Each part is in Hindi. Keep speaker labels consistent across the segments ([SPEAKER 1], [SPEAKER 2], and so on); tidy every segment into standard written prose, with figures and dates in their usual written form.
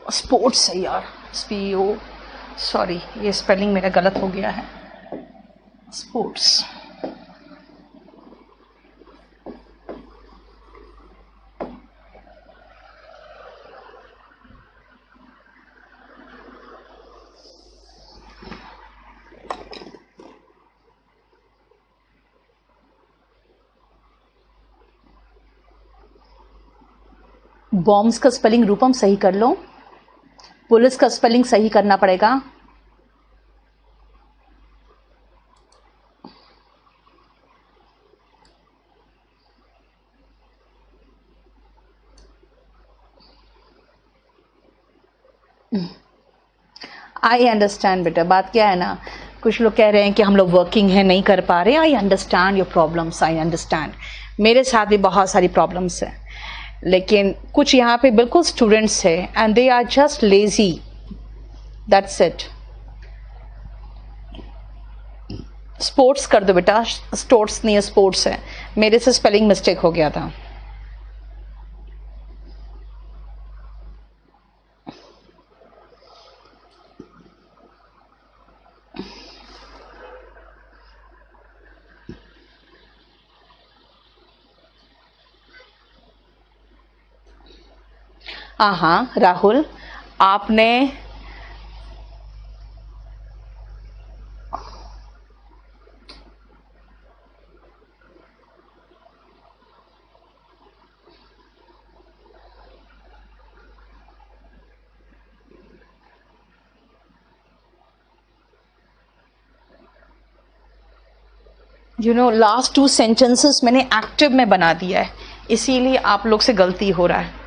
[SPEAKER 1] स्पोर्ट्स है यार, SPO, सॉरी ये स्पेलिंग मेरा गलत हो गया है। स्पोर्ट्स। बॉम्ब्स का स्पेलिंग रूपम सही कर लो, पुलिस का स्पेलिंग सही करना पड़ेगा। आई अंडरस्टैंड बेटा, बात क्या है ना, कुछ लोग कह रहे हैं कि हम लोग वर्किंग है नहीं कर पा रहे। I understand your problems, I understand, मेरे साथ भी बहुत सारी प्रॉब्लम्स हैं, लेकिन कुछ यहाँ पे बिल्कुल स्टूडेंट्स है and they are just lazy, that's it. Sports कर दो बेटा, स्पोर्ट्स नहीं है स्पोर्ट्स है, मेरे से स्पेलिंग मिस्टेक हो गया था। हाँ राहुल, आपने लास्ट 2 सेंटेंसेस मैंने एक्टिव में बना दिया है, इसीलिए आप लोग से गलती हो रहा है।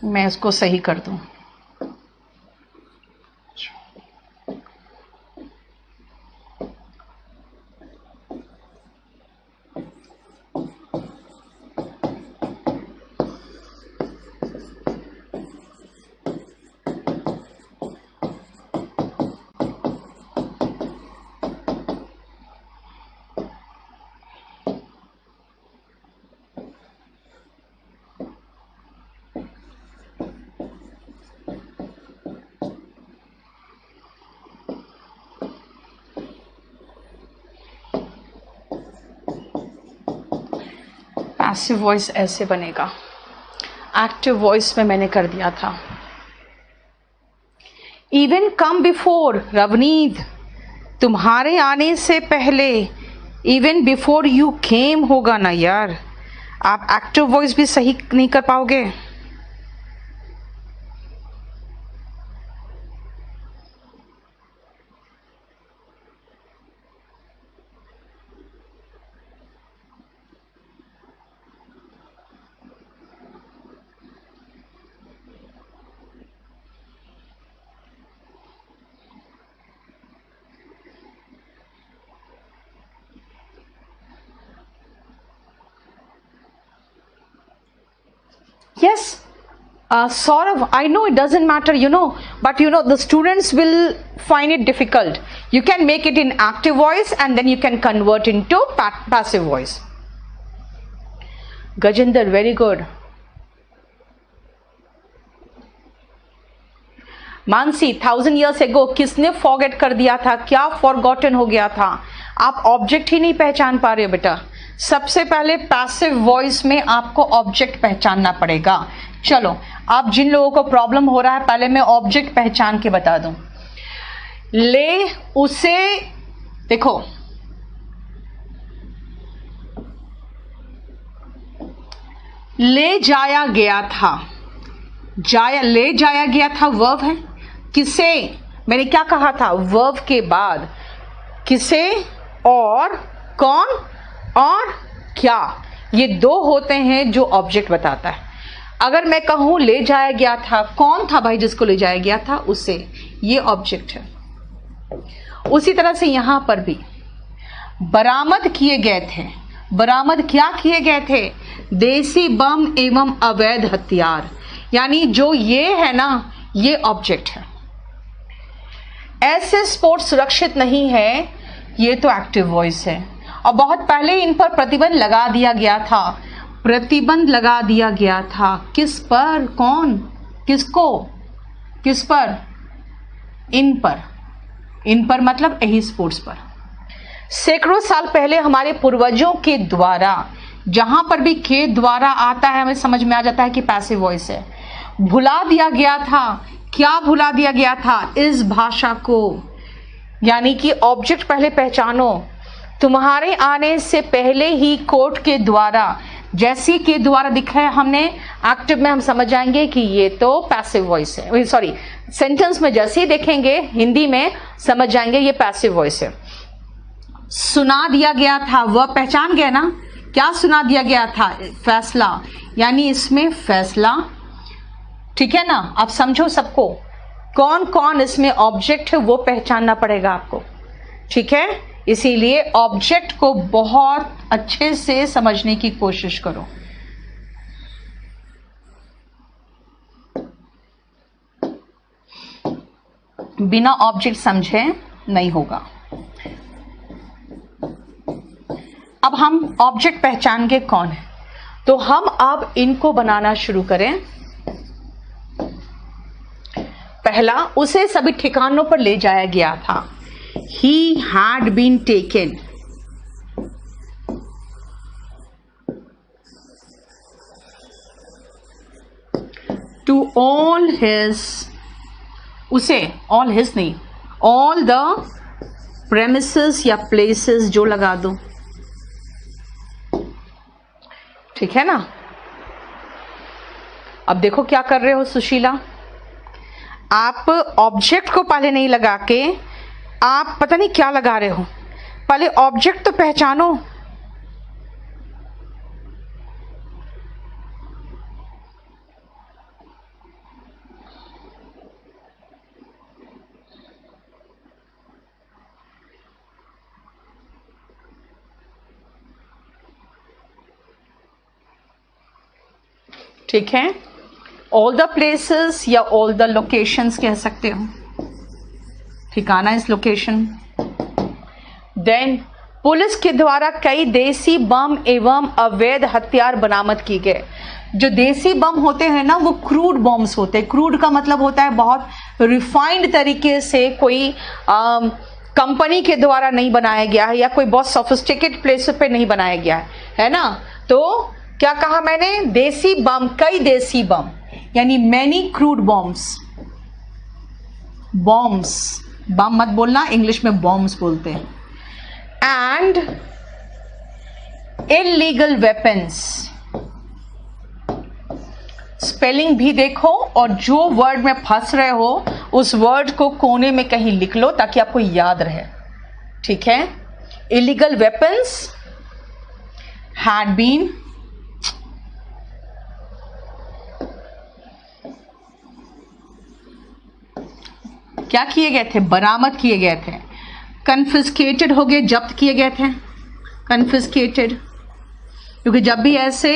[SPEAKER 1] मैं इसको सही कर दूं। पैसिव वॉइस ऐसे बनेगा, एक्टिव वॉइस में मैंने कर दिया था। इवन कम बिफोर, रवनीत तुम्हारे आने से पहले, इवन बिफोर यू केम होगा ना यार, आप एक्टिव वॉइस भी सही नहीं कर पाओगे। Yes, Saurav, I know it doesn't matter, but the students will find it difficult. You can make it in active voice and then you can convert into passive voice. Gajinder, very good. Mansi 1000 years ago किसने फॉरगेट कर दिया था, क्या फॉरगॉटन हो गया था? आप ऑब्जेक्ट ही नहीं पहचान पा रहे हो बेटा। सबसे पहले पैसिव वॉइस में आपको ऑब्जेक्ट पहचानना पड़ेगा। चलो, आप जिन लोगों को प्रॉब्लम हो रहा है, पहले मैं ऑब्जेक्ट पहचान के बता दूं। ले उसे, देखो ले जाया गया था, ले जाया गया था वर्ब है। किसे, मैंने क्या कहा था, वर्ब के बाद किसे और कौन और क्या, ये दो होते हैं जो ऑब्जेक्ट बताता है। अगर मैं कहूं ले जाया गया था, कौन था भाई जिसको ले जाया गया था, उसे, ये ऑब्जेक्ट है। उसी तरह से यहां पर भी बरामद किए गए थे, बरामद क्या किए गए थे, देसी बम एवं अवैध हथियार, यानी जो ये है ना, ये ऑब्जेक्ट है। ऐसे स्पोर्ट्स सुरक्षित नहीं है, ये तो एक्टिव वॉइस है। और बहुत पहले इन पर प्रतिबंध लगा दिया गया था, प्रतिबंध लगा दिया गया था। किस पर, कौन, किसको, किस पर, इन पर, इन पर मतलब यही स्पोर्ट्स पर। सैकड़ों साल पहले हमारे पूर्वजों के द्वारा, जहां पर भी के द्वारा आता है हमें समझ में आ जाता है कि पैसिव वॉइस है। भुला दिया गया था, क्या भुला दिया गया था, इस भाषा को, यानी कि ऑब्जेक्ट पहले पहचानो। तुम्हारे आने से पहले ही कोर्ट के द्वारा, जैसी के द्वारा दिखा है हमने एक्टिव में, हम समझ जाएंगे कि ये तो पैसिव वॉइस है। सॉरी, सेंटेंस में जैसे ही देखेंगे हिंदी में समझ जाएंगे ये पैसिव वॉइस है। सुना दिया गया था, वह पहचान गया ना, क्या सुना दिया गया था, फैसला, यानी इसमें फैसला, ठीक है ना। आप समझो सबको, कौन कौन इसमें ऑब्जेक्ट है वो पहचानना पड़ेगा आपको, ठीक है। इसीलिए ऑब्जेक्ट को बहुत अच्छे से समझने की कोशिश करो। बिना ऑब्जेक्ट समझे नहीं होगा। अब हम ऑब्जेक्ट पहचान के कौन है, तो हम अब इनको बनाना शुरू करें। पहला, उसे सभी ठिकानों पर ले जाया गया था। He had been taken to all his, उसे all his नहीं, all the premises या places जो लगा दो, ठीक है ना। अब देखो क्या कर रहे हो सुशीला, आप ऑब्जेक्ट को पहले नहीं लगा के आप पता नहीं क्या लगा रहे हो, पहले ऑब्जेक्ट तो पहचानो। ठीक है, ऑल द प्लेसेस या ऑल द लोकेशंस कह सकते हो, ठिकाना इस लोकेशन। देन पुलिस के द्वारा कई देसी बम एवं अवैध हथियार बरामद किए गए। जो देसी बम होते हैं ना, वो क्रूड बॉम्ब्स होते हैं। क्रूड का मतलब होता है बहुत रिफाइंड तरीके से, कोई कंपनी के द्वारा नहीं बनाया गया है या कोई बहुत सोफिस्टिकेटेड प्लेस पे नहीं बनाया गया है ना। तो क्या कहा मैंने, देसी बम, कई देसी बम, यानी मैनी क्रूड बॉम्ब्स। बॉम्ब्स, बम मत बोलना, इंग्लिश में बॉम्ब्स बोलते हैं। एंड इलीगल वेपन्स, स्पेलिंग भी देखो और जो वर्ड में फंस रहे हो उस वर्ड को कोने में कहीं लिख लो ताकि आपको याद रहे, ठीक है। इलीगल वेपन्स हैड बीन क्या किए गए थे, बरामद किए गए थे। कन्फिस्केटेड हो गए, जब्त किए गए थे, कन्फिस्केटेड, क्योंकि जब भी ऐसे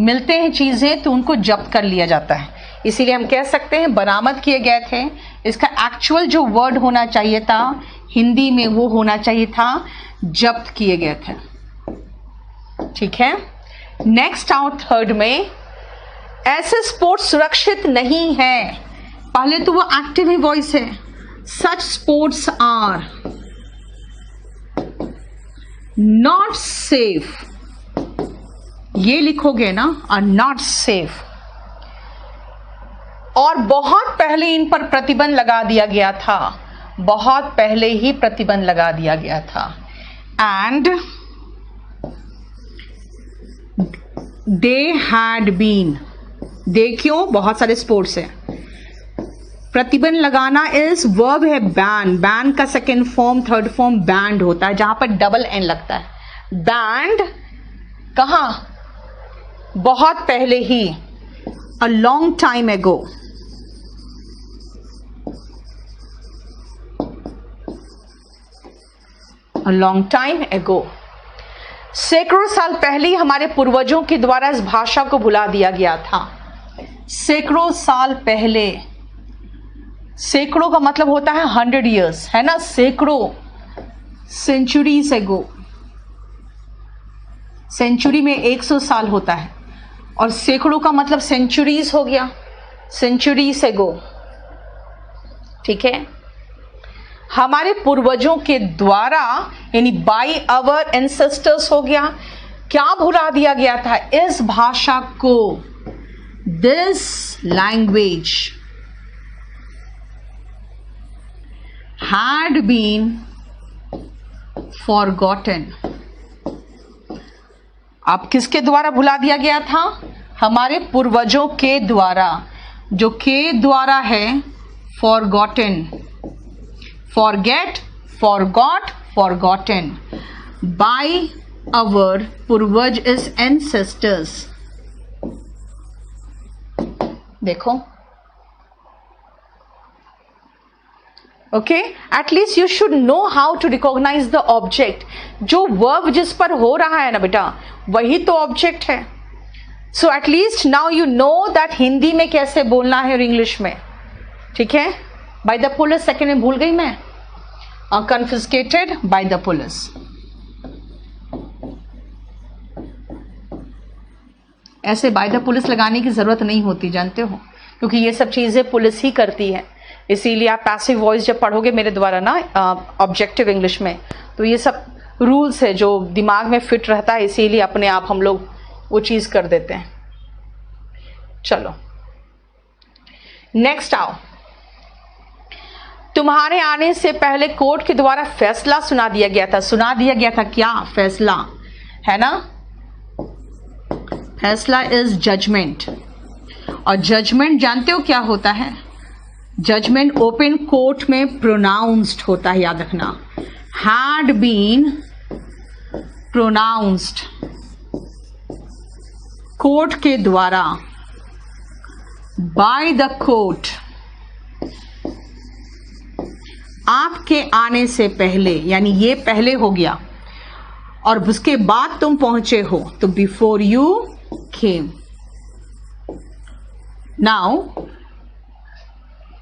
[SPEAKER 1] मिलते हैं चीजें तो उनको जब्त कर लिया जाता है, इसीलिए हम कह सकते हैं बरामद किए गए थे। इसका एक्चुअल जो वर्ड होना चाहिए था हिंदी में, वो होना चाहिए था जब्त किए गए थे, ठीक है। नेक्स्ट आओ थर्ड में, ऐसे स्पोर्ट्स सुरक्षित नहीं है, पहले तो वो एक्टिव ही वॉइस है, सच स्पोर्ट्स आर नॉट सेफ, ये लिखोगे ना, आर नॉट सेफ। और बहुत पहले इन पर प्रतिबंध लगा दिया गया था, बहुत पहले ही प्रतिबंध लगा दिया गया था। एंड दे हैड बीन, दे क्यों, बहुत सारे स्पोर्ट्स हैं। प्रतिबंध लगाना इज वर्ब है बैन, बैन का second form third form band होता है, जहां पर डबल एन लगता है। बैंड कहां, बहुत पहले ही, अ लॉन्ग टाइम एगो। अ लॉन्ग टाइम एगो, सैकड़ों साल पहले ही हमारे पूर्वजों के द्वारा इस भाषा को भुला दिया गया था। सैकड़ों साल पहले, सैकड़ों का मतलब होता है 100 years, है ना, सैकड़ों, सेंचुरीज एगो, सेंचुरी में 100 साल होता है, और सैकड़ों का मतलब सेंचुरीज हो गया, सेंचुरीज एगो, ठीक है। हमारे पूर्वजों के द्वारा यानी बाय आवर एंसेस्टर्स हो गया। क्या भुला दिया गया था, इस भाषा को, this language had been forgotten। अब किसके द्वारा भुला दिया गया था, हमारे पूर्वजों के द्वारा, जो के द्वारा है forgotten, forget, forgot, forgotten, by our पूर्वज is ancestors। देखो, okay, at least you should know how to recognise the object. जो वर्ब जिस पर हो रहा है ना बेटा, वही तो ऑब्जेक्ट है। So at least now you know that Hindi में कैसे बोलना है और इंग्लिश में, ठीक है। बाय द पुलिस, सेकेंड में भूल गई मैं, कन्फिस्केटेड बाय द पुलिस। ऐसे बाय द पुलिस लगाने की जरूरत नहीं होती, जानते हो, क्योंकि ये सब चीजें पुलिस ही करती है। इसीलिए आप पैसिव वॉइस जब पढ़ोगे मेरे द्वारा ना ऑब्जेक्टिव इंग्लिश में, तो ये सब रूल्स है जो दिमाग में फिट रहता है, इसीलिए अपने आप हम लोग वो चीज कर देते हैं। चलो नेक्स्ट आओ। तुम्हारे आने से पहले कोर्ट के द्वारा फैसला सुना दिया गया था। सुना दिया गया था क्या, फैसला, है ना। फैसला इज जजमेंट, और जजमेंट जानते हो क्या होता है, जजमेंट ओपन कोर्ट में प्रोनाउंस्ड होता है, याद रखना। हैड बीन प्रोनाउंस्ड, कोर्ट के द्वारा, बाय द कोर्ट, आपके आने से पहले, यानी ये पहले हो गया और उसके बाद तुम पहुंचे हो, तो बिफोर यू केम। नाउ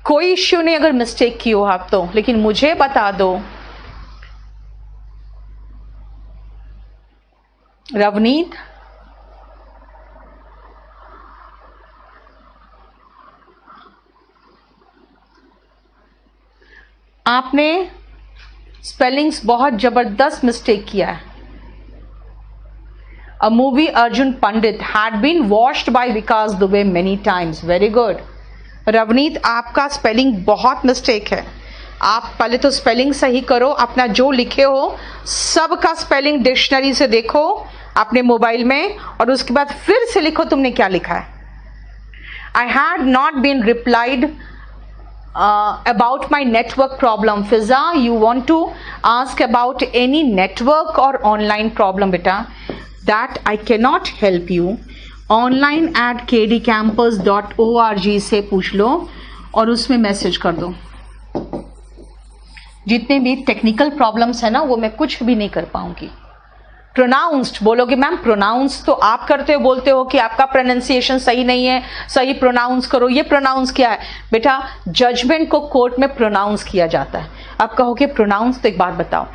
[SPEAKER 1] कोई इश्यू नहीं अगर मिस्टेक की हो आप तो, लेकिन मुझे बता दो रवनीत, आपने स्पेलिंग्स बहुत जबरदस्त मिस्टेक किया है। A movie Arjun Pandit had been watched by Vikas Dubey many times. Very good. Ravneet, आपका स्पेलिंग बहुत मिस्टेक है। आप पहले तो स्पेलिंग सही करो, अपना जो लिखे हो सबका स्पेलिंग डिक्शनरी से देखो अपने मोबाइल में, और उसके बाद फिर से लिखो तुमने क्या लिखा है। I had not been replied about my network problem. Fiza, you want to ask about any network or online problem, beta? That I cannot help you. online@kdcampus.org से पूछ लो और उसमें मैसेज कर दो। जितने भी टेक्निकल प्रॉब्लम्स है ना, वो मैं कुछ भी नहीं कर पाऊंगी। प्रोनाउंस्ड बोलोगे मैम, प्रोनाउंस तो आप करते हो, बोलते हो कि आपका प्रोनाउंसिएशन सही नहीं है, सही प्रोनाउंस करो। ये प्रोनाउंस क्या है बेटा, जजमेंट को कोर्ट में प्रोनाउंस किया जाता है। आप कहोगे प्रोनाउंस, तो एक बात बताओ,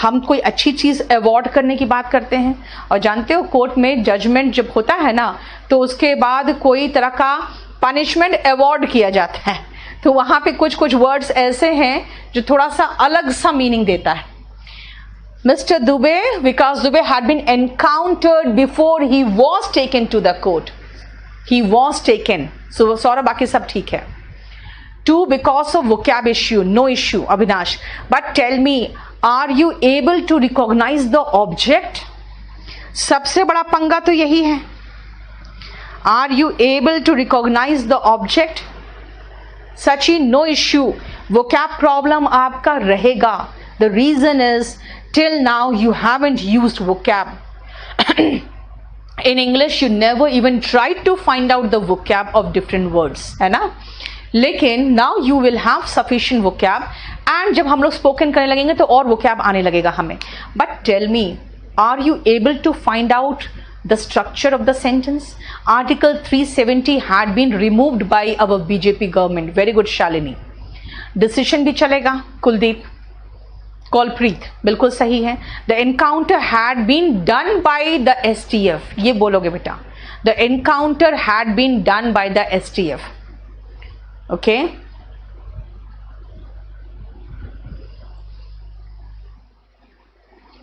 [SPEAKER 1] हम कोई अच्छी चीज अवॉर्ड करने की बात करते हैं, और जानते हो कोर्ट में जजमेंट जब होता है ना, तो उसके बाद कोई तरह का पनिशमेंट अवॉर्ड किया जाता है। तो वहां पे कुछ कुछ वर्ड्स ऐसे हैं जो थोड़ा सा अलग सा मीनिंग देता है. Mr. Dubey, Vikas Dubey had been encountered before he was taken to the court. He was taken. So Saurabh बाकी सब ठीक है. 2 because of vocab issue, no issue, Avinash. But tell me, are you able to recognize the object? सबसे बड़ा पंगा तो यही है. Are you able to recognize the object? Sachin, no issue. Vocab problem आपका रहेगा. The reason is till now you haven't used vocab. In English you never even tried to find out the vocab of different words, है ना? लेकिन now you will have sufficient vocab and जब हम लोग spoken करने लगेंगे तो और vocab आने लगेगा हमें. But tell me, are you able to find out the structure of the sentence? Article 370 had been removed by our BJP government. Very good, Shalini. Decision भी चलेगा, कुलदीप. कॉलप्रीत बिल्कुल सही है. The encounter had been done by the STF. ये बोलोगे बेटा, the encounter had been done by the STF. Okay,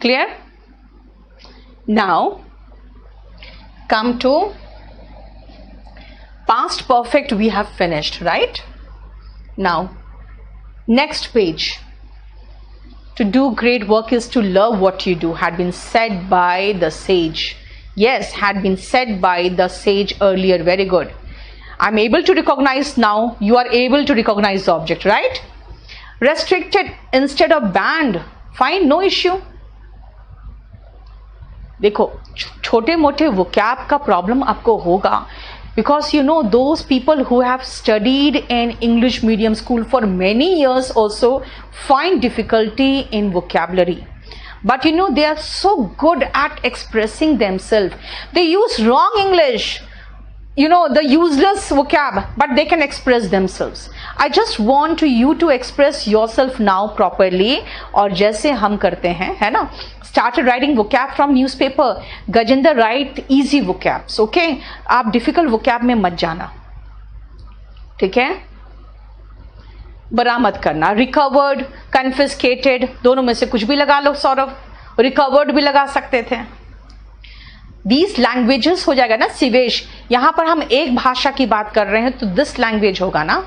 [SPEAKER 1] clear? Now come to past perfect. We have finished, right? Now next page. To do great work is to love what you do, had been said by the sage. Yes, had been said by the sage earlier. Very good. I'm able to recognize now. You are able to recognize the object, right? Restricted instead of banned. Fine, no issue. देखो, छोटे मोटे vocab का problem आपको होगा. Because you know those people who have studied in English medium school for many years also find difficulty in vocabulary. But you know they are so good at expressing themselves. They use wrong English, you know, the useless vocab, but they can express themselves. I just want you to express yourself now properly. और जैसे हम करते हैं, है ना? Started writing vocab from newspaper. Gajendra write easy vocabs. Okay? आप difficult vocab में मत जाना. ठीक है? बरामद करना. Recovered, confiscated, दोनों में से कुछ भी लगा लो सौरभ. Recovered भी लगा सकते थे. These languages हो जाएगा ना सिवेश. यहां पर हम एक भाषा की बात कर रहे हैं तो this language होगा ना.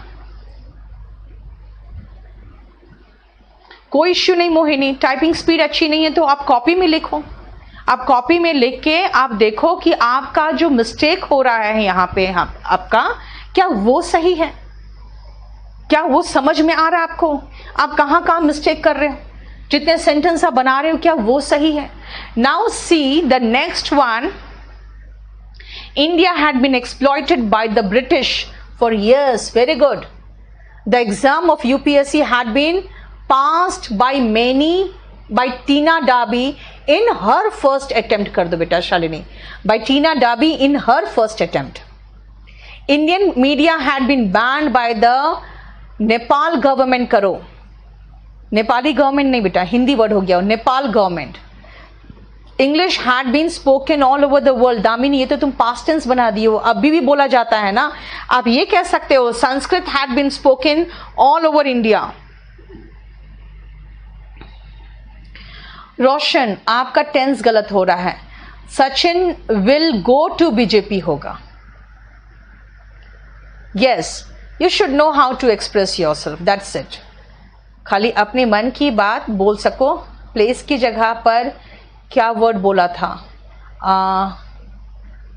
[SPEAKER 1] कोई इश्यू नहीं मोहिनी. टाइपिंग स्पीड अच्छी नहीं है तो आप कॉपी में लिखो. आप कॉपी में लिख के आप देखो कि आपका जो मिस्टेक हो रहा है यहाँ पे आपका, क्या वो सही है? क्या वो समझ में आ रहा है आपको? आप कहाँ कहाँ मिस्टेक कर रहे हो? जितने सेंटेंस आप बना रहे हो क्या वो सही है? Now see the next one. India had been exploited by the British for years. Very good. The exam of UPSC had been passed by Tina Dabi in her first attempt. कर दो बेटा Shalini. By Tina Dabi in her first attempt. Indian media had been banned by the Nepal government. करो. नेपाली गवर्नमेंट नहीं बेटा, हिंदी वर्ड हो गया. Nepal government. English had been spoken all over the world. Damini ये तो तुम past tense बना दिए हो. अभी भी बोला जाता है ना. आप ये कह सकते हो Sanskrit had been spoken all over India. रोशन आपका टेंस गलत हो रहा है. Sachin will go to BJP होगा. Yes, you should know how to express yourself. That's it. खाली अपने मन की बात बोल सको. प्लेस की जगह पर क्या वर्ड बोला था?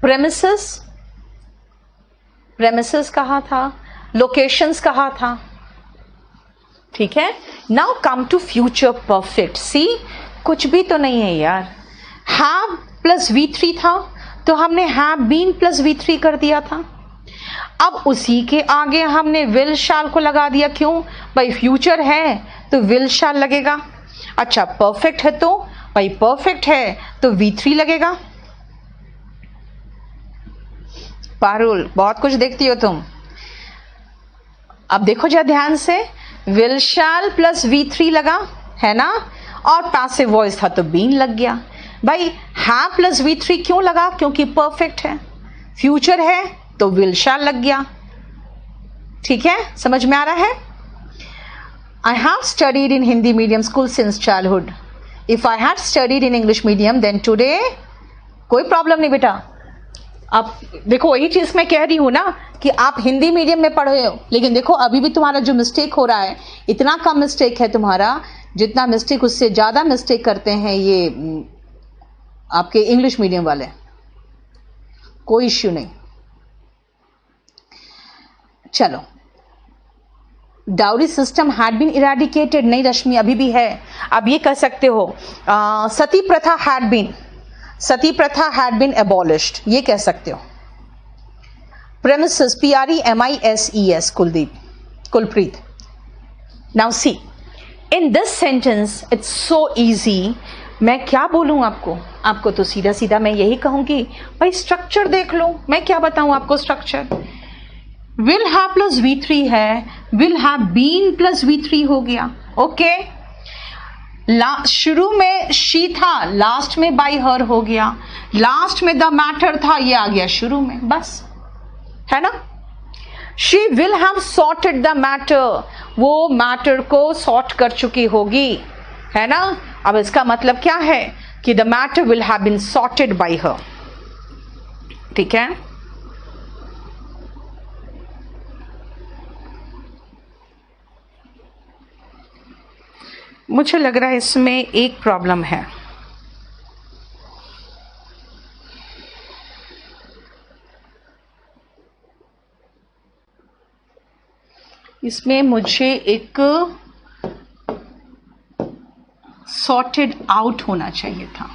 [SPEAKER 1] प्रेमिसेस. प्रेमिसेस कहा था. लोकेशंस कहा था. ठीक है. Now come to future perfect. See कुछ भी तो नहीं है यार. हैव प्लस V3 था तो हमने हैव बीन प्लस V3 कर दिया था. अब उसी के आगे हमने विल शाल को लगा दिया. क्यों भाई? फ्यूचर है तो विल शाल लगेगा. अच्छा परफेक्ट है तो भाई परफेक्ट है तो V3 लगेगा. पारुल बहुत कुछ देखती हो तुम. अब देखो जरा ध्यान से. विल शाल प्लस V3 लगा है ना, और पैसिव वॉइस था तो बीन लग गया. भाई हैव प्लस V3 क्यों लगा? क्योंकि परफेक्ट है. फ्यूचर है तो विल शैल लग गया. ठीक है, समझ में आ रहा है? I have studied in Hindi medium school since childhood. If I had studied in English medium then today, कोई प्रॉब्लम नहीं बेटा। अब देखो वही चीज मैं कह रही हूं ना कि आप हिंदी मीडियम में पढ़ रहे हो, लेकिन देखो अभी भी तुम्हारा जो मिस्टेक हो रहा है इतना कम मिस्टेक है तुम्हारा, जितना मिस्टेक उससे ज्यादा मिस्टेक करते हैं ये आपके इंग्लिश मीडियम वाले। कोई इश्यू नहीं। चलो, dowry system had been eradicated, नहीं रश्मि अभी भी है। अब ये कह सकते हो सती प्रथा हैड बीन एबॉलिश्ड, ये कह सकते हो। Premises, PREMISES, Kulpreet. Now see in this sentence it's so easy. मैं क्या बोलूं आपको तो सीधा सीधा मैं यही कहूंगी भाई स्ट्रक्चर देख लो। मैं क्या बताऊं आपको structure? Will have plus V3 है, will have been plus V3 हो गया। ओके, शुरू में शी था, लास्ट में बाय हर हो गया, लास्ट में द मैटर था, ये आ गया शुरू में, बस है ना। She will have sorted the matter, वो मैटर को सॉर्ट कर चुकी होगी, है ना। अब इसका मतलब क्या है कि the matter will have been sorted by her. ठीक है, मुझे लग रहा है इसमें एक प्रॉब्लम है। इसमें मुझे एक सॉर्टेड आउट होना चाहिए था,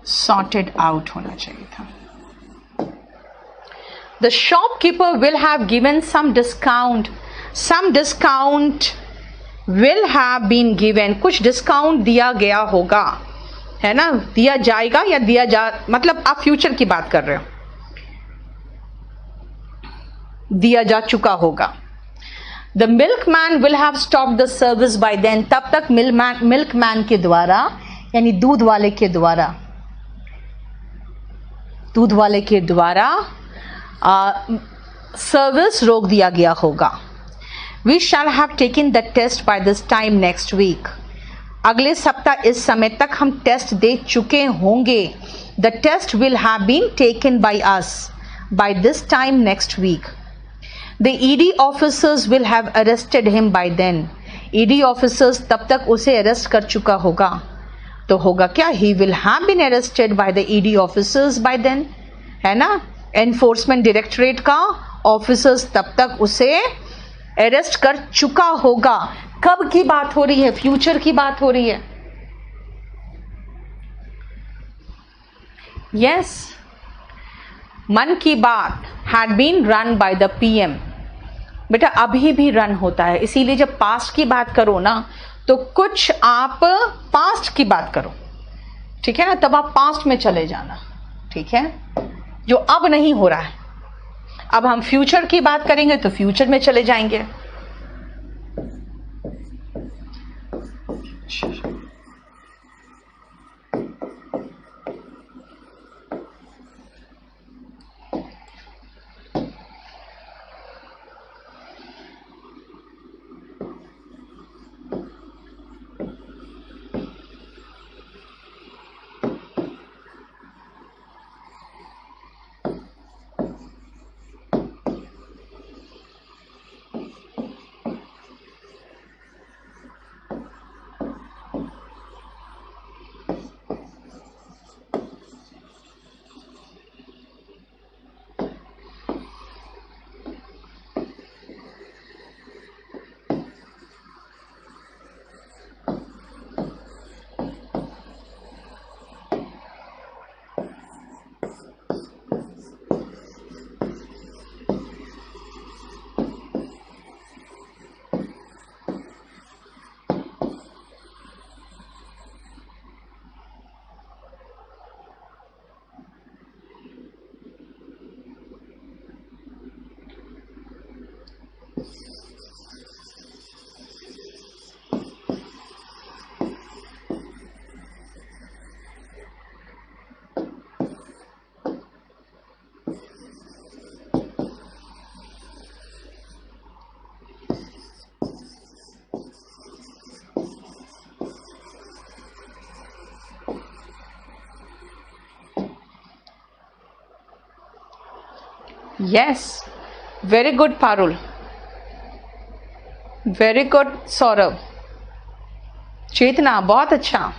[SPEAKER 1] सॉर्टेड आउट होना चाहिए था। The shopkeeper will have given some discount, some discount will have been given, कुछ डिस्काउंट दिया गया होगा, है ना, दिया जाएगा या दिया जा, मतलब आप फ्यूचर की बात कर रहे हो, दिया जा चुका होगा। The milkman will have stopped the service by then, तब तक मिल्कमैन के द्वारा यानी दूध वाले के द्वारा सर्विस रोक दिया गया होगा। We shall have taken the test by this time next week. अगले सप्ताह इस समय तक हम टेस्ट दे चुके होंगे। The test will have been taken by us by this time next week. The ED officers will have arrested him by then. ED officers तब तक उसे अरेस्ट कर चुका होगा, तो होगा क्या? He will have been arrested by the ED officers by then, है ना। एनफोर्समेंट डायरेक्टरेट का ऑफिसर्स तब तक उसे अरेस्ट कर चुका होगा। कब की बात हो रही है? फ्यूचर की बात हो रही है। Yes, Mann Ki Baat had been run by the PM। बेटा अभी भी रन होता है, इसीलिए जब पास्ट की बात करो ना तो कुछ आप पास्ट की बात करो, ठीक है ना, तब आप पास्ट में चले जाना, ठीक है, जो अब नहीं हो रहा है। अब हम फ्यूचर की बात करेंगे तो फ्यूचर में चले जाएंगे। Yes, very good Parul, very good Saurabh, Chetna बहुत अच्छा।